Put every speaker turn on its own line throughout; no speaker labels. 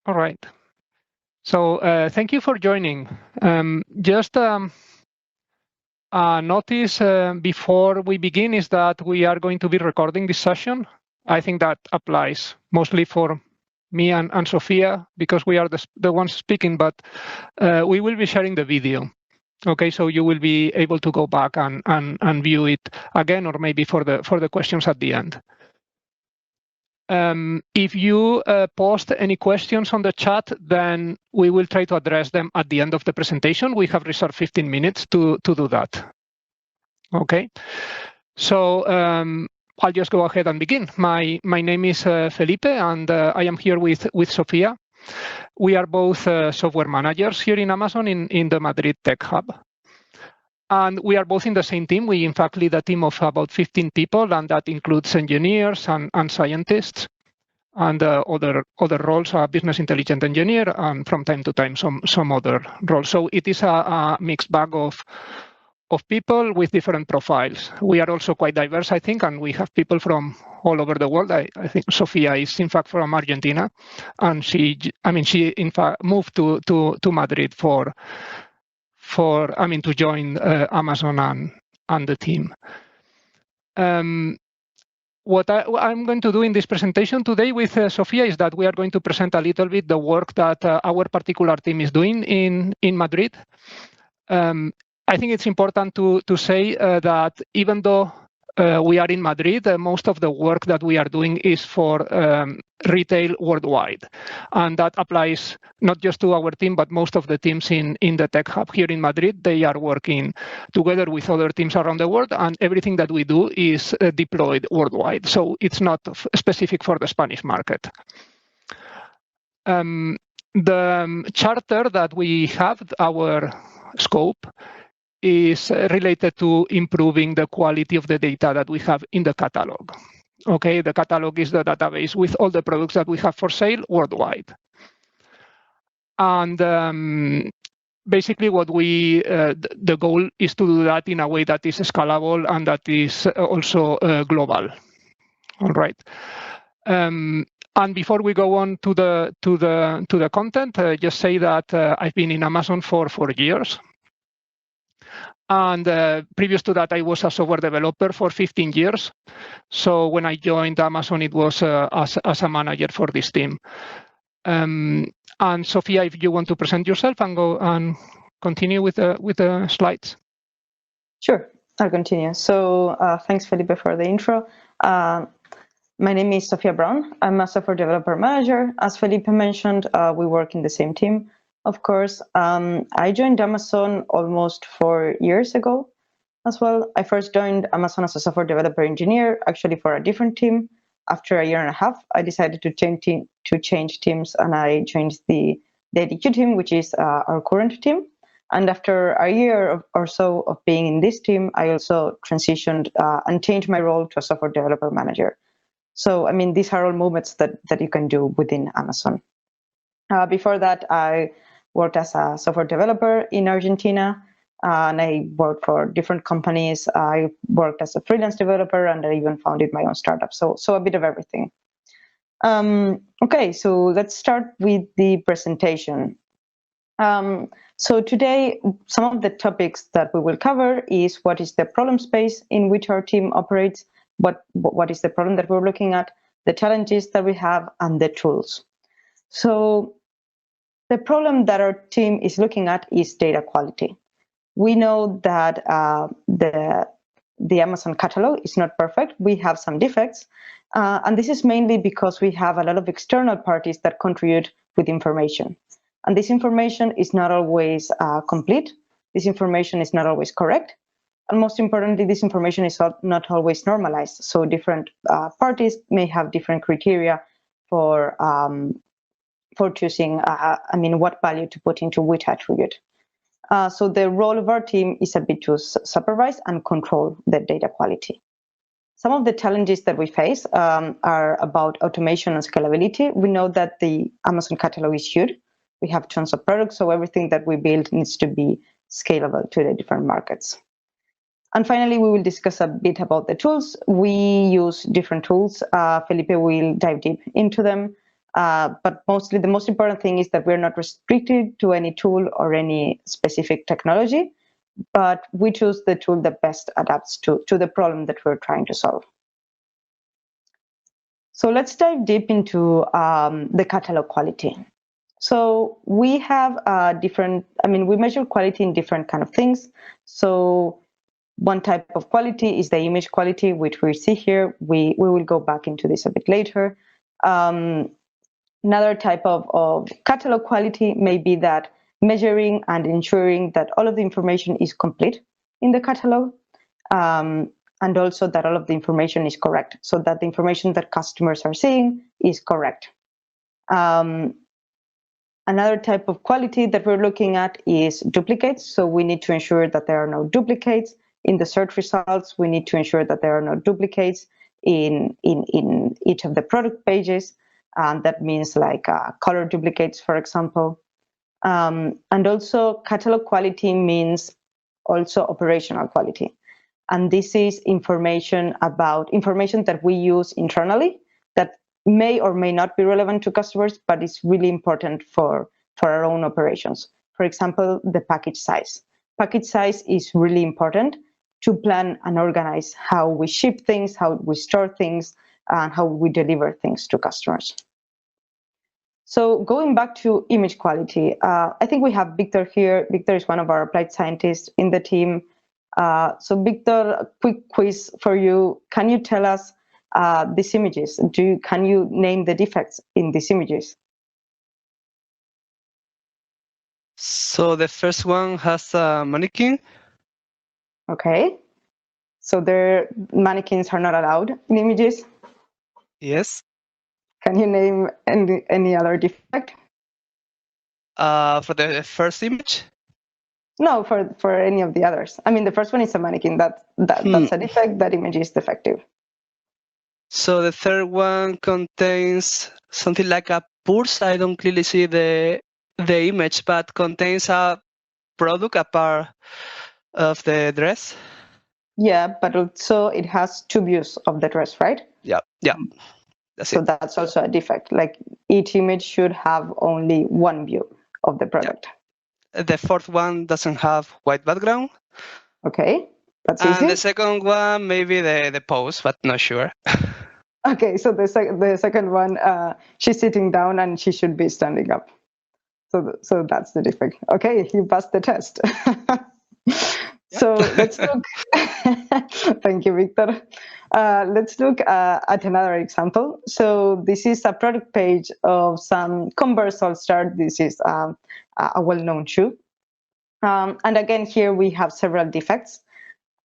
All right. So thank you for joining. Just notice before we begin is that we are going to be recording this session. I think that applies mostly for me and Sofia because we are the ones speaking, but we will be sharing the video. Okay, so you will be able to go back and view it again, or maybe for the questions at the end. If you post any questions on the chat, then we will try to address them at the end of the presentation. We have reserved 15 minutes to do that. Okay, so I'll just go ahead and begin. My name is Felipe, and I am here with Sofia. We are both software managers here in Amazon in the Madrid Tech Hub. And we are both in the same team. We, in fact, lead a team of about 15 people, and that includes engineers and scientists and other roles, a business intelligence engineer, and from time to time some other roles. So it is a mixed bag of people with different profiles. We are also quite diverse, I think, and we have people from all over the world. I think Sofia is, in fact, from Argentina, and she in fact moved to Madrid to join Amazon and the team. What I'm going to do in this presentation today with Sofia is that we are going to present a little bit the work that our particular team is doing in Madrid. I think it's important to say that even though we are in Madrid, most of the work that we are doing is for retail worldwide. And that applies not just to our team, but most of the teams in the Tech Hub here in Madrid. They are working together with other teams around the world, and everything that we do is deployed worldwide. So it's not specific for the Spanish market. The charter that we have, our scope, is related to improving the quality of the data that we have in the catalog. Okay, the catalog is the database with all the products that we have for sale worldwide. And basically what the goal is to do that in a way that is scalable and that is also global. All right. And before we go on to the content, just say that I've been in Amazon for 4 years. And previous to that, I was a software developer for 15 years. So when I joined Amazon, it was as a manager for this team. And Sofia, if you want to present yourself and go and continue with the slides.
Sure, I'll continue. So thanks, Felipe, for the intro. My name is Sofia Braun. I'm a software developer manager. As Felipe mentioned, we work in the same team. Of course, I joined Amazon almost 4 years ago as well. I first joined Amazon as a software developer engineer, actually for a different team. After a year and a half, I decided to change teams, and I joined the IDQ team, which is our current team. And after a year or so of being in this team, I also transitioned and changed my role to a software developer manager. So, I mean, these are all movements that you can do within Amazon. Before that, I worked as a software developer in Argentina, and I worked for different companies. I worked as a freelance developer, and I even founded my own startup. So a bit of everything. Okay, so let's start with the presentation. So today, some of the topics that we will cover is what is the problem space in which our team operates, what is the problem that we're looking at, the challenges that we have, and the tools. So the problem that our team is looking at is data quality. We know that the Amazon catalog is not perfect. We have some defects, and this is mainly because we have a lot of external parties that contribute with information. And this information is not always complete. This information is not always correct. And most importantly, this information is not always normalized. So different parties may have different criteria for choosing, what value to put into which attribute. So the role of our team is a bit to supervise and control the data quality. Some of the challenges that we face are about automation and scalability. We know that the Amazon catalog is huge. We have tons of products, so everything that we build needs to be scalable to the different markets. And finally, we will discuss a bit about the tools. We use different tools. Felipe will dive deep into them. But mostly the most important thing is that we're not restricted to any tool or any specific technology, but we choose the tool that best adapts to the problem that we're trying to solve. So let's dive deep into the catalog quality. So we have we measure quality in different kind of things. So one type of quality is the image quality, which we see here. We will go back into this a bit later. Another type of catalog quality may be that measuring and ensuring that all of the information is complete in the catalog, and also that all of the information is correct, so that the information that customers are seeing is correct. Another type of quality that we're looking at is duplicates. So we need to ensure that there are no duplicates in the search results. We need to ensure that there are no duplicates in each of the product pages. That means like color duplicates, for example. And also catalog quality means also operational quality. And this is information that we use internally that may or may not be relevant to customers, but it's really important for our own operations. For example, the package size. Package size is really important to plan and organize how we ship things, how we store things, and how we deliver things to customers. So going back to image quality, I think we have Victor here. Victor is one of our applied scientists in the team. So Victor, a quick quiz for you. Can you tell us these images? Can you name the defects in these images?
So the first one has a mannequin.
Okay. So mannequins are not allowed in images?
Yes.
Can you name any other defect?
For the first image?
No, for any of the others. I mean, the first one is a mannequin. That's a defect. That image is defective.
So the third one contains something like a purse. I don't clearly see the image, but contains a product, a part of the dress.
Yeah, but also it has two views of the dress, right?
Yeah.
So that's also a defect. Like each image should have only one view of the product.
Yeah. The fourth one doesn't have white background.
Okay, that's
easy.
And
the second one, maybe the pose, but not sure.
Okay, so the second one, she's sitting down and she should be standing up. So that's the defect. Okay, you passed the test. So let's look. Thank you, Victor. Let's look at another example. So this is a product page of some Converse All-Star. This is a well-known shoe. And again, here we have several defects.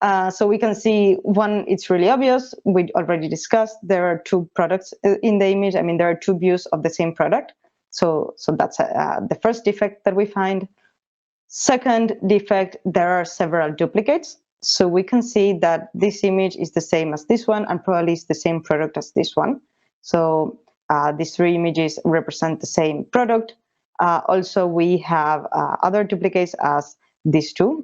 So we can see one, it's really obvious. We already discussed there are two products in the image. I mean, there are two views of the same product. So that's the first defect that we find. Second defect, there are several duplicates. So we can see that this image is the same as this one and probably is the same product as this one. So these three images represent the same product. Also, we have other duplicates as these two.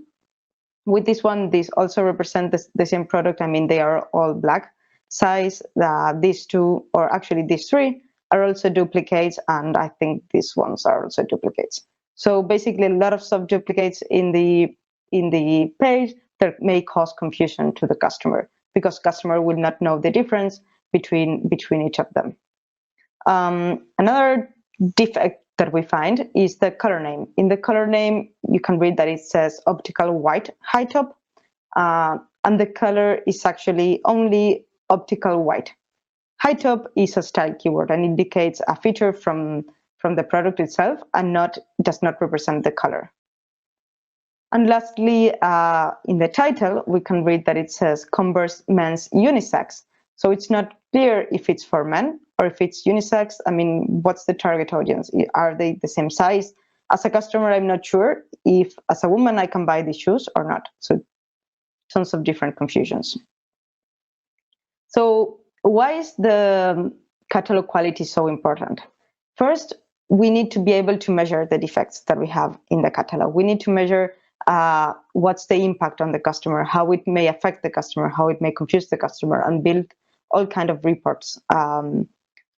With this one, these also represent the same product. I mean, they are all black size. These two, or actually these three, are also duplicates, and I think these ones are also duplicates. So basically, a lot of sub-duplicates in the page that may cause confusion to the customer because customer will not know the difference between each of them. Another defect that we find is the color name. In the color name, you can read that it says optical white high top, and the color is actually only optical white. High top is a style keyword and indicates a feature from the product itself and does not represent the color. And lastly, in the title, we can read that it says Converse Men's Unisex. So it's not clear if it's for men or if it's unisex. I mean, what's the target audience? Are they the same size? As a customer, I'm not sure if as a woman I can buy these shoes or not. So tons of different confusions. So why is the catalog quality so important? First, we need to be able to measure the defects that we have in the catalog. We need to measure what's the impact on the customer, how it may affect the customer, how it may confuse the customer, and build all kind of reports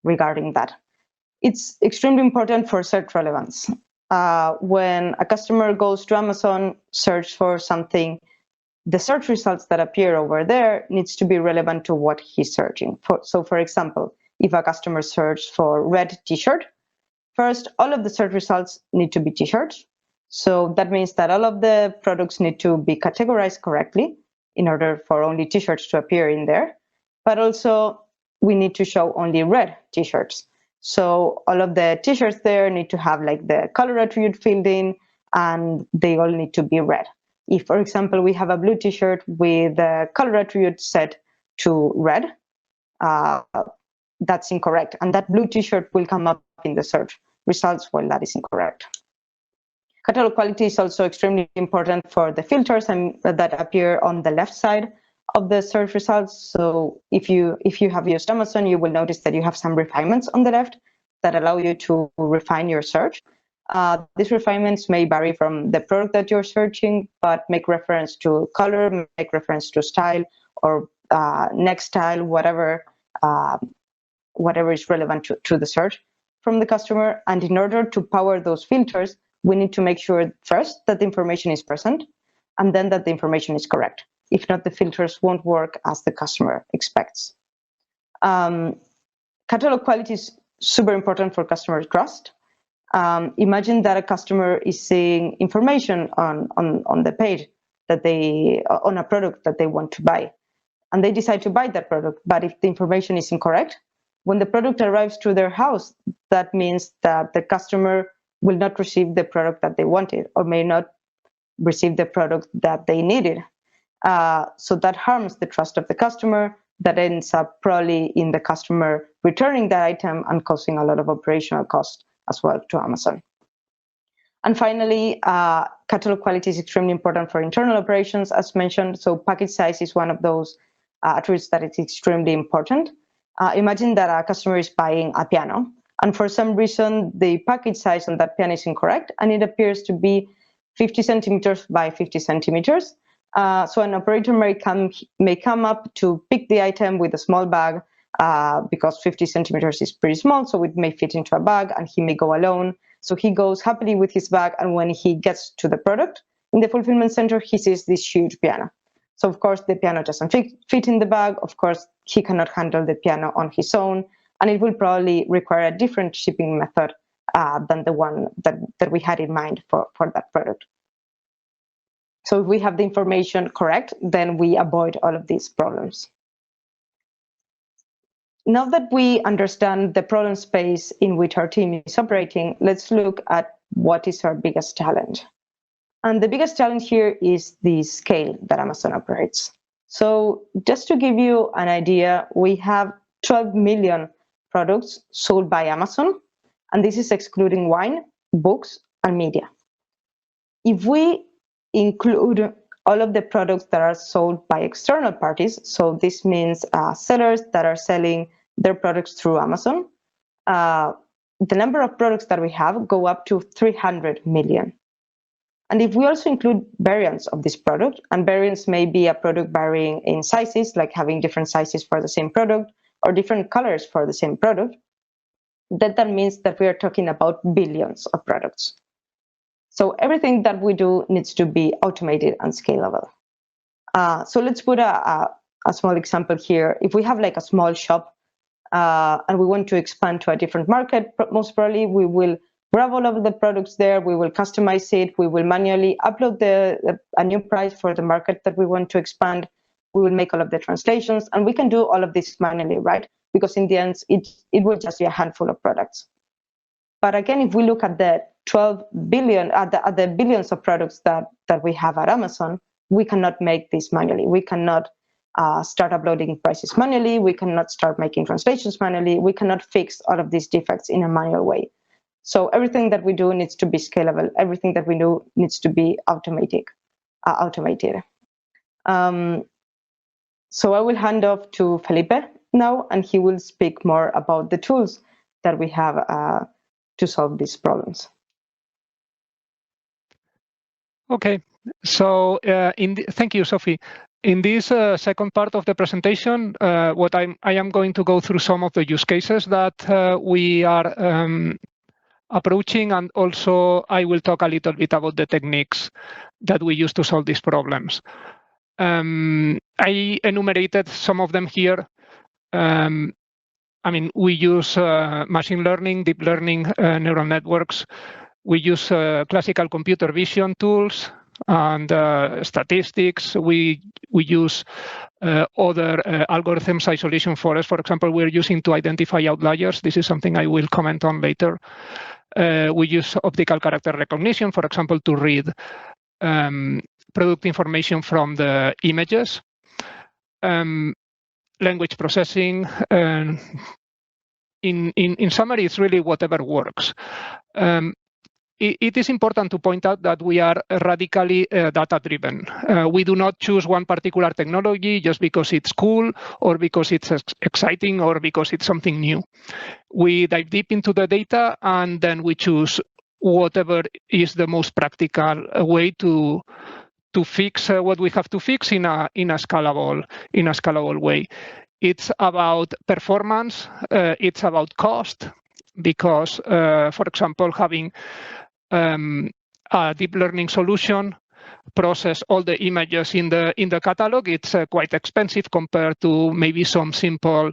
regarding that. It's extremely important for search relevance. When a customer goes to Amazon, search for something, the search results that appear over there needs to be relevant to what he's searching for. So for example, if a customer searches for red t-shirt, first, all of the search results need to be t-shirts. So that means that all of the products need to be categorized correctly in order for only t-shirts to appear in there. But also, we need to show only red t-shirts. So all of the t-shirts there need to have like the color attribute filled in, and they all need to be red. If, for example, we have a blue t-shirt with the color attribute set to red, that's incorrect. And that blue t-shirt will come up in the search results while that is incorrect. Catalog quality is also extremely important for the filters that appear on the left side of the search results. So if you have used Amazon, you will notice that you have some refinements on the left that allow you to refine your search. These refinements may vary from the product that you're searching, but make reference to color, make reference to style, or next style, whatever is relevant to the search from the customer. And in order to power those filters, we need to make sure first that the information is present, and then that the information is correct. If not, the filters won't work as the customer expects. Catalog quality is super important for customer trust. Imagine that a customer is seeing information on the page that on a product that they want to buy, and they decide to buy that product. But if the information is incorrect, when the product arrives to their house, that means that the customer will not receive the product that they wanted, or may not receive the product that they needed. So that harms the trust of the customer. That ends up probably in the customer returning that item and causing a lot of operational cost as well to Amazon. And finally, catalog quality is extremely important for internal operations, as mentioned. So package size is one of those attributes that is extremely important. Imagine that a customer is buying a piano, and for some reason, the package size on that piano is incorrect, and it appears to be 50 centimeters by 50 centimeters. So an operator may come up to pick the item with a small bag, because 50 centimeters is pretty small, so it may fit into a bag, and he may go alone. So he goes happily with his bag, and when he gets to the product in the fulfillment center, he sees this huge piano. So of course, the piano doesn't fit in the bag. Of course, he cannot handle the piano on his own, and it will probably require a different shipping method than the one that we had in mind for that product. So if we have the information correct, then we avoid all of these problems. Now that we understand the problem space in which our team is operating, let's look at what is our biggest challenge. And the biggest challenge here is the scale that Amazon operates. So just to give you an idea, we have 12 million products sold by Amazon, and this is excluding wine, books, and media. If we include all of the products that are sold by external parties, so this means sellers that are selling their products through Amazon, the number of products that we have go up to 300 million. And if we also include variants of this product, and variants may be a product varying in sizes, like having different sizes for the same product, or different colors for the same product, that means that we are talking about billions of products. So everything that we do needs to be automated and scalable. So let's put a small example here. If we have like a small shop and we want to expand to a different market, most probably we will grab all of the products there, we will customize it, we will manually upload a new price for the market that we want to expand, we will make all of the translations, and we can do all of this manually, right? Because in the end, it will just be a handful of products. But again, if we look at the 12 billion, at the billions of products that we have at Amazon, we cannot make this manually. We cannot start uploading prices manually. We cannot start making translations manually. We cannot fix all of these defects in a manual way. So everything that we do needs to be scalable. Everything that we do needs to be automated. So I will hand off to Felipe now, and he will speak more about the tools that we have to solve these problems.
Okay, so thank you, Sophie. In this second part of the presentation, what I am going to go through some of the use cases that we are approaching, and also I will talk a little bit about the techniques that we use to solve these problems. I enumerated some of them here. I mean, we use machine learning, deep learning, neural networks. We use classical computer vision tools and statistics. We use other algorithms, isolation forest, for example, we're using to identify outliers. This is something I will comment on later. We use optical character recognition, for example, to read product information from the images. Language processing. In summary, it's really whatever works. It is important to point out that we are radically data-driven. We do not choose one particular technology just because it's cool or because it's exciting or because it's something new. We dive deep into the data and then we choose whatever is the most practical way to fix what we have to fix in a scalable way. It's about performance. It's about cost, because, for example, having a deep learning solution process all the images in the catalog, it's quite expensive compared to maybe some simple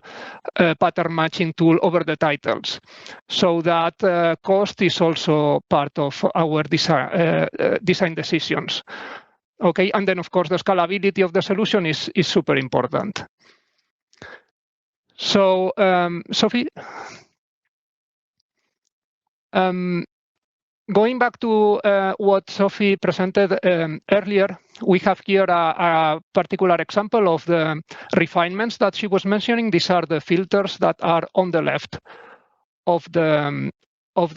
pattern matching tool over the titles. So that cost is also part of our design decisions. Okay, and then of course the scalability of the solution is super important. So, Sophie, going back to what Sophie presented earlier, we have here a particular example of the refinements that she was mentioning. These are the filters that are on the left of the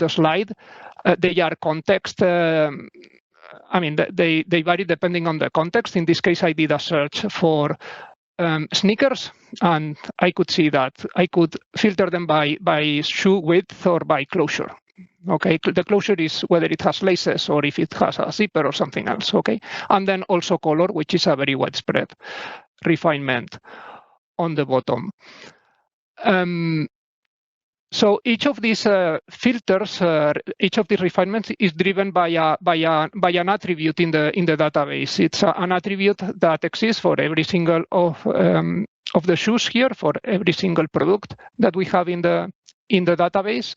slide. They are context. I mean, they vary depending on the context. In this case, I did a search for sneakers, and I could see that I could filter them by shoe width or by closure. Okay, the closure is whether it has laces or if it has a zipper or something else. Okay, and then also color, which is a very widespread refinement on the bottom. So each of these filters, each of these refinements is driven by an attribute in the database. It's an attribute that exists for every single of the shoes here, for every single product that we have in the database.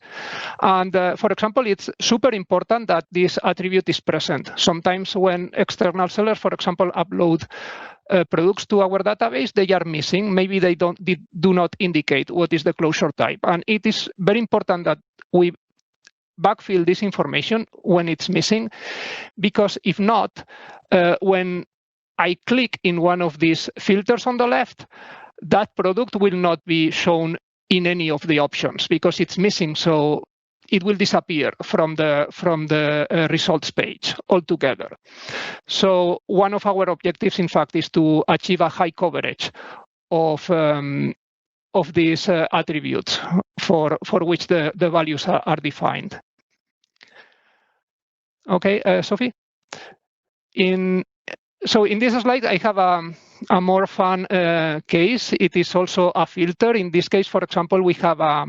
And for example, it's super important that this attribute is present. Sometimes when external sellers, for example, upload products to our database, they are missing. Maybe they do not indicate what is the closure type. And it is very important that we backfill this information when it's missing, because if not, when I click in one of these filters on the left, that product will not be shown in any of the options because it's missing. So it will disappear from the results page altogether. So one of our objectives, in fact, is to achieve a high coverage of these attributes for which the values are defined. Okay, Sophie. So in this slide, I have a more fun case. It is also a filter. In this case, for example, we have a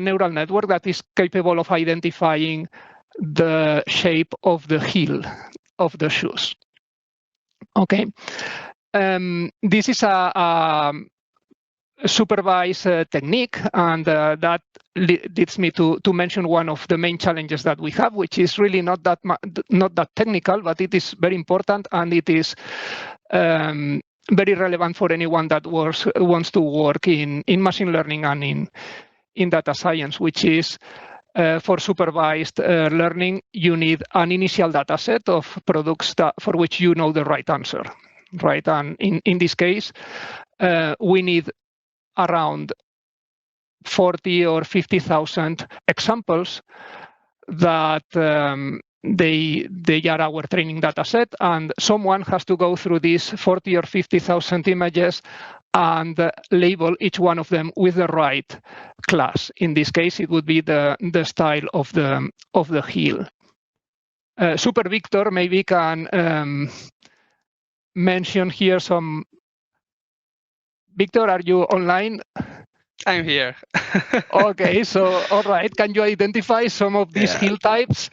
neural network that is capable of identifying the shape of the heel of the shoes. Okay, this is a supervised technique, and that leads me to mention one of the main challenges that we have, which is really not that technical, but it is very important, and it is very relevant for anyone that wants to work in machine learning and in data science, which is for supervised learning, you need an initial data set of products for which you know the right answer, right? And in this case, we need around 40 or 50,000 examples that they are our training data set, and someone has to go through these 40 or 50,000 images and label each one of them with the right class. In this case, it would be the style of the heel. Super Victor maybe can mention here some. Victor, are you online?
I'm here.
Okay, so all right, can you identify some of these hill types?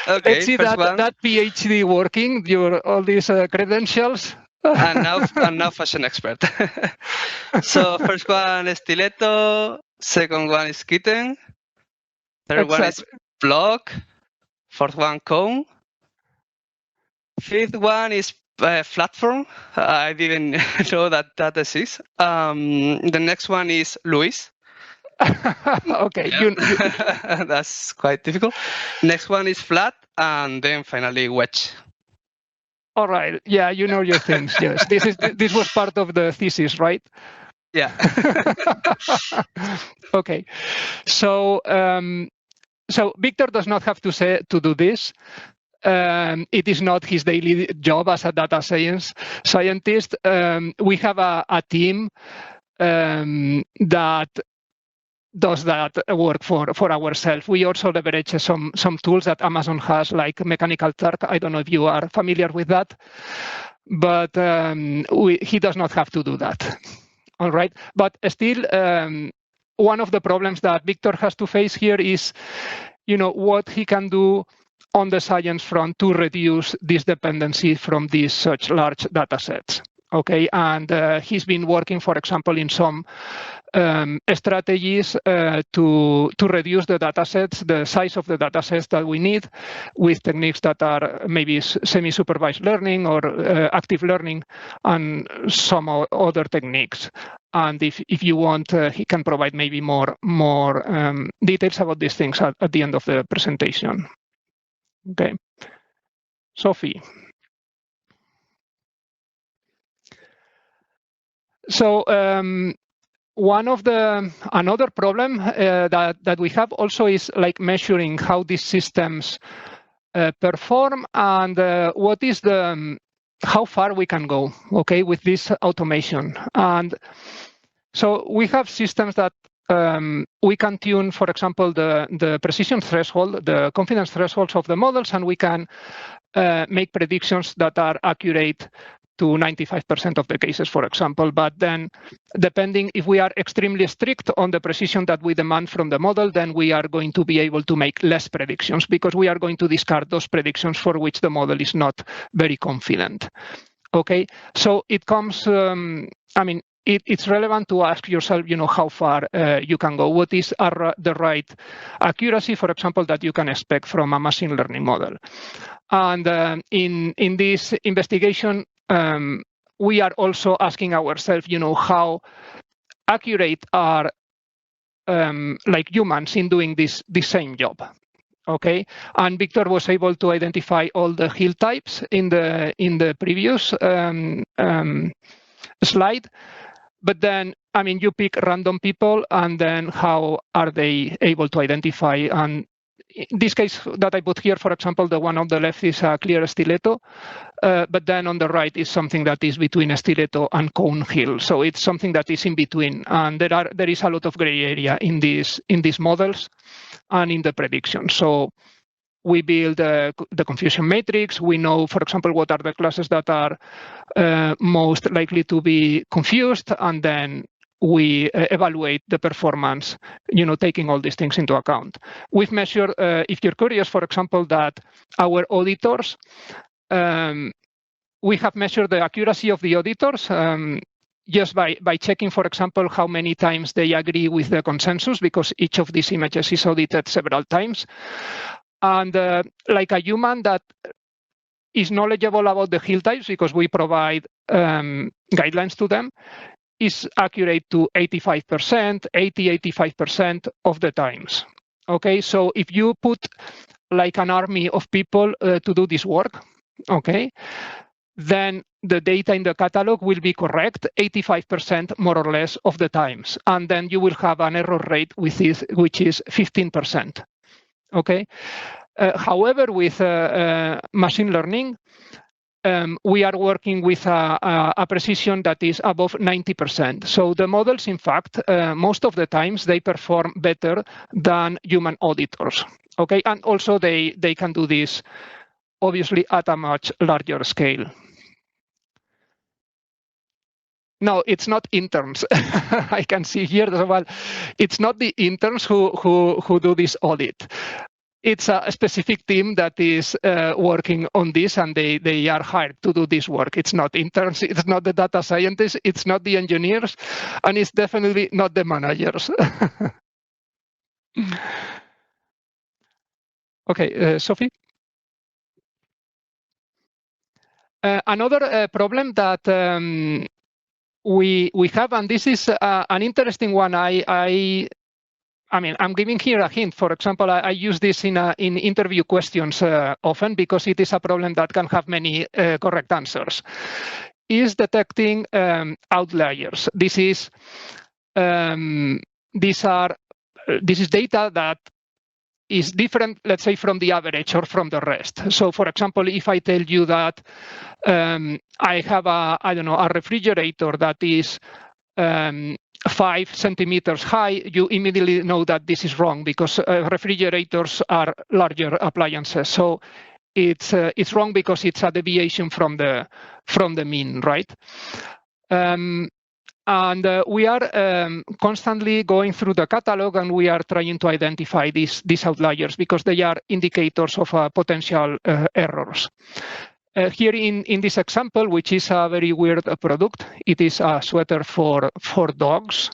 Okay,
let's see that PhD working, all these credentials.
I'm now fashion expert. So first one is stiletto, second one is kitten, third one is block, fourth one cone, fifth one is platform. I didn't know that exists. The next one is Luis.
Okay,
that's quite difficult. Next one is flat, and then finally wedge.
All right. Yeah, you know your things. Yes, this was part of the thesis, right?
Yeah.
Okay. So so Victor does not have to do this. It is not his daily job as a data scientist. We have a team that does that work for ourselves. We also leverage some tools that Amazon has, like Mechanical Turk. I don't know if you are familiar with that, but he does not have to do that. All right, but still, one of the problems that Victor has to face here is, what he can do on the science front to reduce this dependency from these such large data sets. Okay, and he's been working, for example, in some strategies to reduce the data sets, the size of the data sets that we need, with techniques that are maybe semi-supervised learning or active learning, and some other techniques. And if you want, he can provide maybe more details about these things at the end of the presentation. Okay, Sophie. So another problem that we have also is like measuring how these systems perform, and what is how far we can go, okay, with this automation. And so we have systems that we can tune, for example, the precision threshold, the confidence thresholds of the models, and we can make predictions that are accurate to 95% of the cases, for example. But then, depending if we are extremely strict on the precision that we demand from the model, then we are going to be able to make less predictions, because we are going to discard those predictions for which the model is not very confident. Okay, so it comes, it's relevant to ask yourself, how far you can go. What is the right accuracy, for example, that you can expect from a machine learning model? And in this investigation, we are also asking ourselves, how accurate are like humans in doing this same job. Okay, and Victor was able to identify all the hill types in the previous slide. But then, you pick random people, and then how are they able to identify? And in this case that I put here, for example, the one on the left is a clear stiletto, but then on the right is something that is between a stiletto and cone hill. So it's something that is in between, and there is a lot of gray area in these models and in the prediction. So we build the confusion matrix. We know, for example, what are the classes that are most likely to be confused, and then we evaluate the performance, taking all these things into account. We've measured, if you're curious, for example, that our auditors, we have measured the accuracy of the auditors just by checking, for example, how many times they agree with the consensus, because each of these images is audited several times. And like a human that is knowledgeable about the hill types, because we provide guidelines to them, is accurate to 85%, 85% of the times. Okay, so if you put like an army of people to do this work, okay, then the data in the catalog will be correct 85% more or less of the times. And then you will have an error rate which is 15%. Okay. However, with machine learning, we are working with a precision that is above 90%. So the models, in fact, most of the times they perform better than human auditors. Okay, and also they can do this obviously at a much larger scale. No, it's not interns. I can see here as well. It's not the interns who do this audit. It's a specific team that is working on this, and they are hired to do this work. It's not interns, it's not the data scientists, it's not the engineers, and it's definitely not the managers. Okay, Sophie? Another problem that we have, and this is an interesting one. I mean, I'm giving here a hint. For example, I use this in interview questions often because it is a problem that can have many correct answers. Is detecting outliers. This is data that is different, let's say, from the average or from the rest. So, for example, if I tell you that I have a refrigerator that is 5 centimeters high, you immediately know that this is wrong because refrigerators are larger appliances. So it's wrong because it's a deviation from the mean, right? And we are constantly going through the catalog, and we are trying to identify these outliers because they are indicators of potential errors. Here in this example, which is a very weird product, it is a sweater for dogs.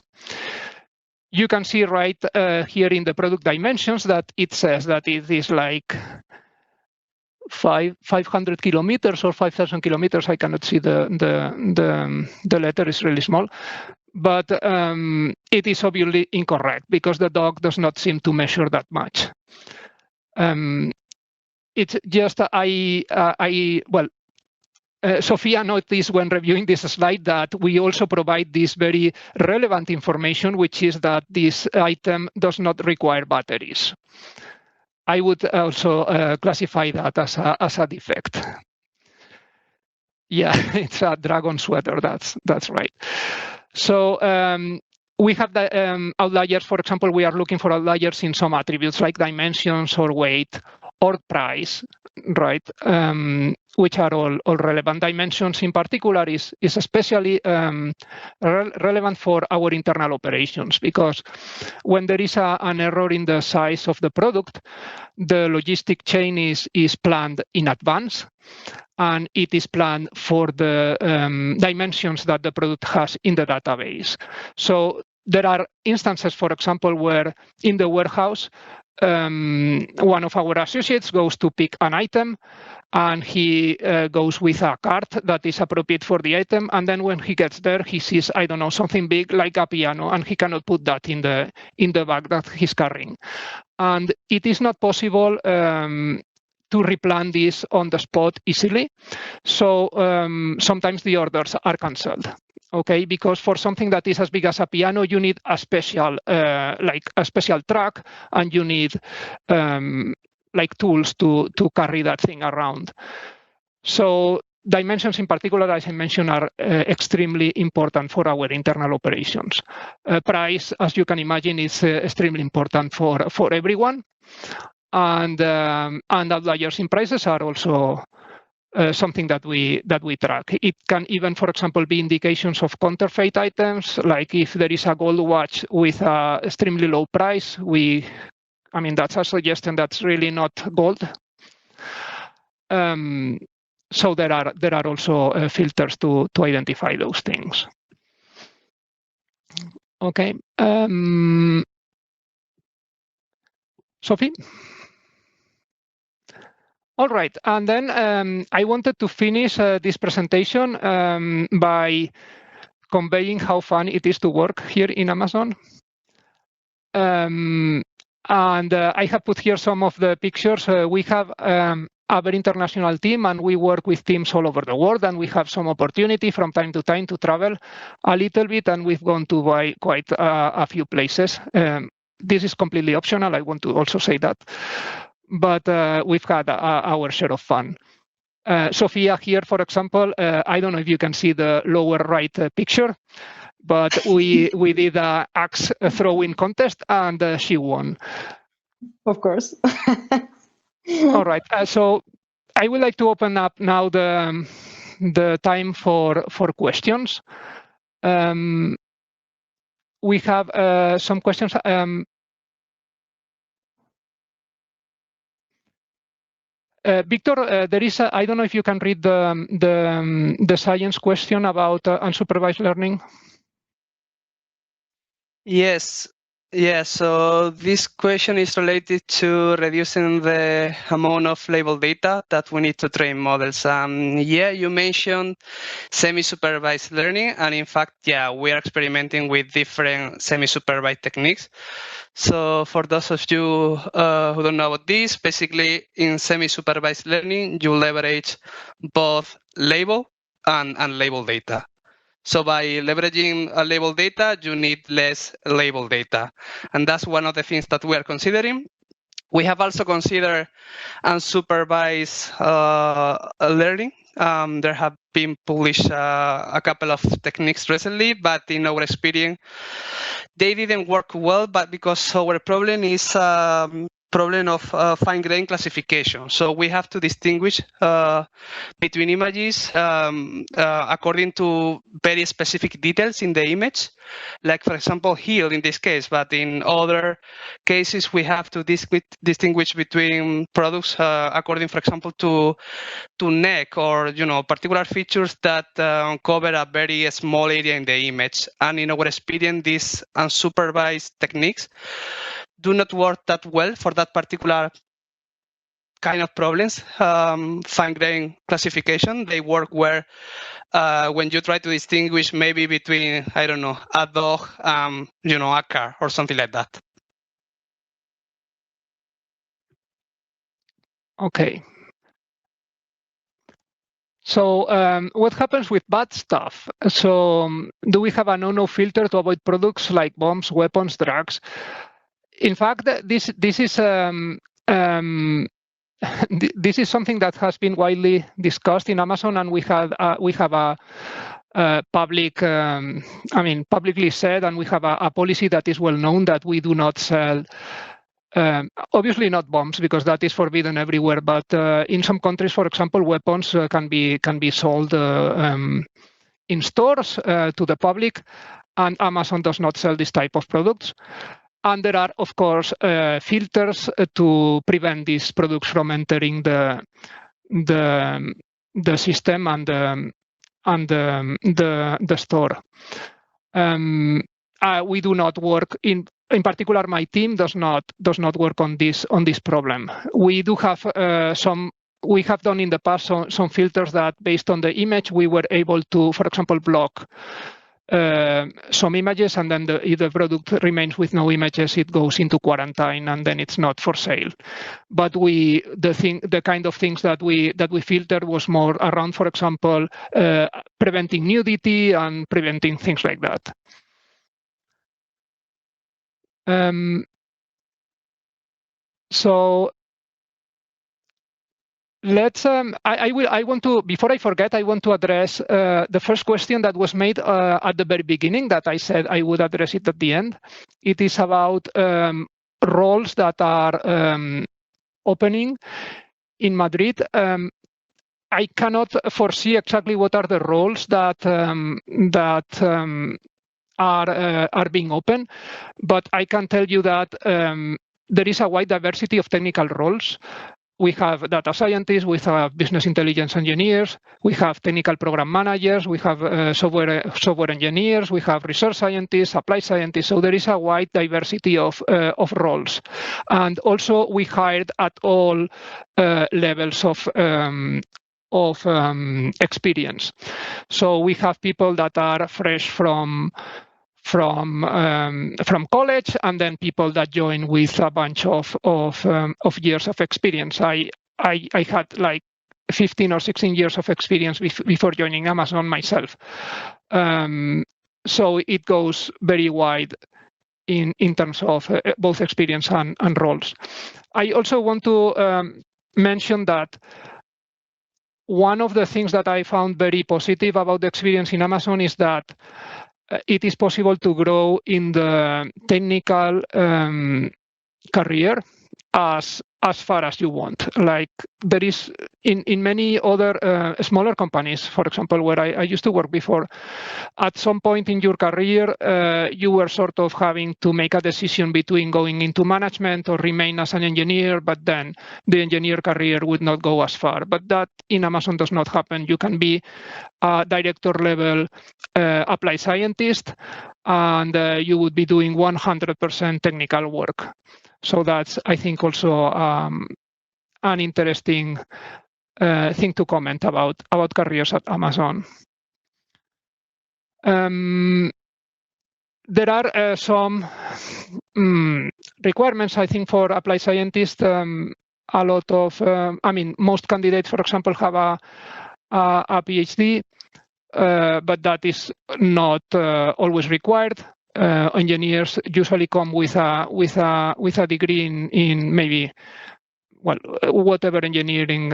You can see right here in the product dimensions that it says that it is like 500 kilometers or 5,000 kilometers. I cannot see the letter is really small, but it is obviously incorrect because the dog does not seem to measure that much. It's just Sofia noticed when reviewing this slide that we also provide this very relevant information, which is that this item does not require batteries. I would also classify that as a defect. Yeah, it's a dragon sweater. That's right. So we have the outliers. For example, we are looking for outliers in some attributes like dimensions or weight or price, right? Which are all relevant. Dimensions in particular is especially relevant for our internal operations because when there is an error in the size of the product, the logistic chain is planned in advance, and it is planned for the dimensions that the product has in the database. So there are instances, for example, where in the warehouse, one of our associates goes to pick an item, and he goes with a cart that is appropriate for the item. And then when he gets there, he sees, I don't know, something big like a piano, and he cannot put that in the bag that he's carrying. And it is not possible to replan this on the spot easily. So sometimes the orders are cancelled. Okay, because for something that is as big as a piano, you need a special, like a special truck, and you need like tools to carry that thing around. So dimensions in particular, as I mentioned, are extremely important for our internal operations. Price, as you can imagine, is extremely important for everyone. And outliers in prices are also something that we track. It can even, for example, be indications of counterfeit items, like if there is a gold watch with a extremely low price, I mean, that's a suggestion that's really not gold. So there are also filters to identify those things. Okay. Sophie? All right, and then I wanted to finish this presentation by conveying how fun it is to work here in Amazon. And I have put here some of the pictures. We have a very international team, and we work with teams all over the world, and we have some opportunity from time to time to travel a little bit, and we've gone to quite a few places. This is completely optional. I want to also say that. But we've had our share of fun. Sofia here, for example, I don't know if you can see the lower right picture, but we did an axe throwing contest, and she won.
Of course.
All right. So I would like to open up now the time for questions. We have some questions. Victor, there is I don't know if you can read the science question about unsupervised learning.
Yes. Yeah, so this question is related to reducing the amount of label data that we need to train models. Yeah, you mentioned semi-supervised learning, and in fact, yeah, we are experimenting with different semi-supervised techniques. So for those of you who don't know about this, basically in semi-supervised learning, you leverage both label and unlabeled data. So by leveraging label data, you need less label data. And that's one of the things that we are considering. We have also considered unsupervised learning. There have been published a couple of techniques recently, but in our experience, they didn't work well, but because our problem is problem of fine-grained classification. So we have to distinguish between images according to very specific details in the image, like, for example, heel in this case, but in other cases, we have to distinguish between products according, for example, to neck or, particular features that cover a very small area in the image. And in our experience, these unsupervised techniques do not work that well for that particular kind of problems. Fine-grained classification, they work where when you try to distinguish maybe between, I don't know, a dog, a car or something like that.
Okay. So what happens with bad stuff? So do we have a NoNo filter to avoid products like bombs, weapons, drugs? In fact, this is this is something that has been widely discussed in Amazon, and we have a public, publicly said, and we have a policy that is well known that we do not sell. Obviously not bombs, because that is forbidden everywhere. But in some countries, for example, weapons can be sold in stores to the public, and Amazon does not sell this type of products. And there are, of course, filters to prevent these products from entering the system and the store. We do not work in particular. My team does not work on this problem. We do have we have done in the past some filters that, based on the image, we were able to, for example, block some images, and then if the product remains with no images, it goes into quarantine, and then it's not for sale. But the kind of things that we filtered was more around, for example, preventing nudity and preventing things like that. So let's. I want to, before I forget, I want to address the first question that was made at the very beginning, that I said I would address it at the end. It is about roles that are opening in Madrid. I cannot foresee exactly what are the roles that are being open, but I can tell you that there is a wide diversity of technical roles. We have data scientists, we have business intelligence engineers, we have technical program managers, we have software engineers, we have research scientists, applied scientists. So there is a wide diversity of roles. And also we hired at all levels of experience. So we have people that are fresh from college, and then people that join with a bunch of years of experience. I had like 15 or 16 years of experience before joining Amazon myself. So it goes very wide in terms of both experience and roles. I also want to mention that one of the things that I found very positive about the experience in Amazon is that it is possible to grow in the technical career as as far as you want. Like there is in many other smaller companies, for example, where I used to work before, at some point in your career, you were sort of having to make a decision between going into management or remain as an engineer, but then the engineer career would not go as far. But that in Amazon does not happen. You can be a director level applied scientist, and you would be doing 100% technical work. So that's, I think, also an interesting thing to comment about careers at Amazon. There are some requirements, I think, for applied scientists. A lot of, I mean, most candidates, for example, have a PhD, but that is not always required. Engineers usually come with a degree in maybe, well, whatever engineering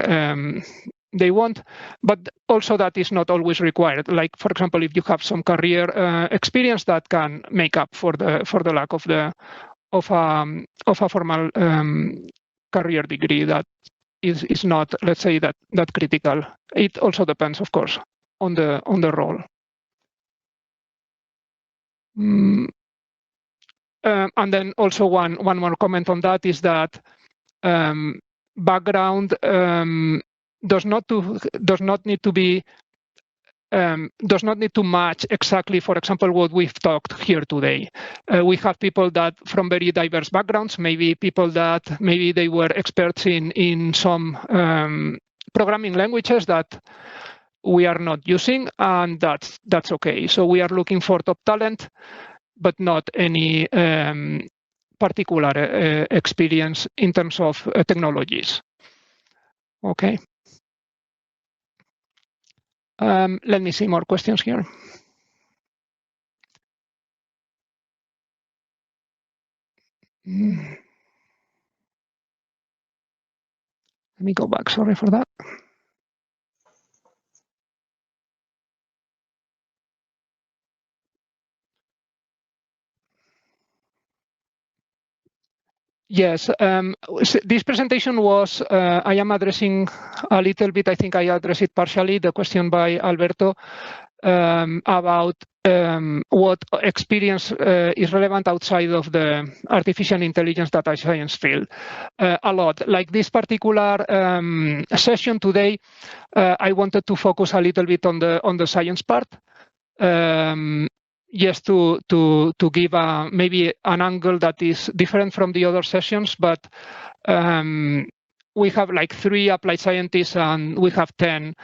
they want, but also that is not always required. Like, for example, if you have some career experience, that can make up for the lack of a formal career degree. That is not, let's say, that critical. It also depends, of course, on the role. And then also one more comment on that is that background does not need to match exactly, for example, what we've talked here today. We have people that from very diverse backgrounds, maybe people that maybe they were experts in some programming languages that we are not using, and that's okay. So we are looking for top talent, but not any particular experience in terms of technologies. Okay. Let me see more questions here. Let me go back. Sorry for that. Yes, this presentation was, I am addressing a little bit, I think I addressed it partially, the question by Alberto about what experience is relevant outside of the artificial intelligence data science field. A lot. Like this particular session today, I wanted to focus a little bit on the science part. Just to give maybe an angle that is different from the other sessions, but we have like 3 applied scientists and we have 10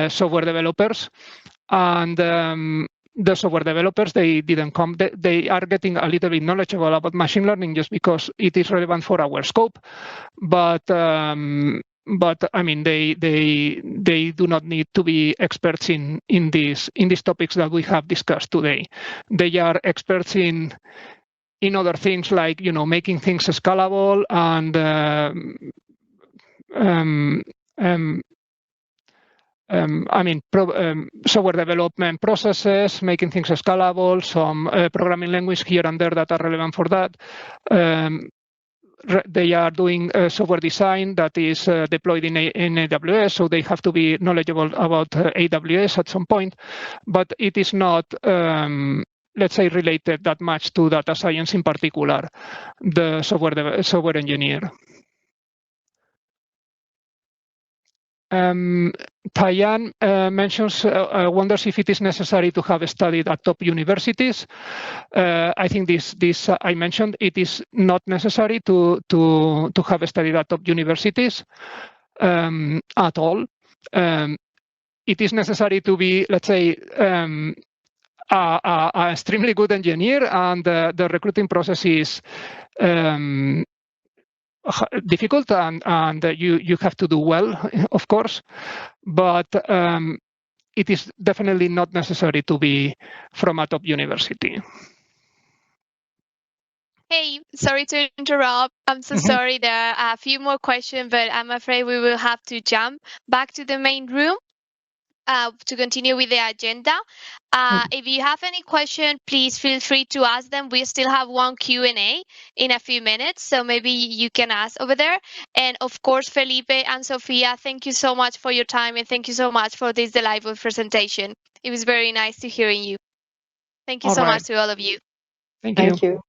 software developers. And the software developers, they didn't come. They are getting a little bit knowledgeable about machine learning just because it is relevant for our scope. But I mean, they do not need to be experts in these topics that we have discussed today. They are experts in other things like, you know, making things scalable and I mean, software development processes, making things scalable, some programming language here and there that are relevant for that. They are doing software design that is deployed in AWS, so they have to be knowledgeable about AWS at some point, but it is not, let's say, related that much to data science in particular, the software engineer. Tyann mentions, wonders if it is necessary to have studied at top universities. I think this I mentioned, it is not necessary to have studied at top universities at all. It is necessary to be, let's say, an extremely good engineer, and the recruiting process is difficult, and you have to do well, of course, but it is definitely not necessary to be from a top university.
Hey, sorry to interrupt. I'm so sorry. There are a few more questions, but I'm afraid we will have to jump back to the main room. to continue with the agenda. If you have any question, please feel free to ask them. We still have one Q&A in a few minutes, so maybe you can ask over there. And of course, Felipe and Sofia, thank you so much for your time, and thank you so much for this delightful presentation. It was very nice to hearing you. Thank you so much to all of you.
Thank you.
Thank you.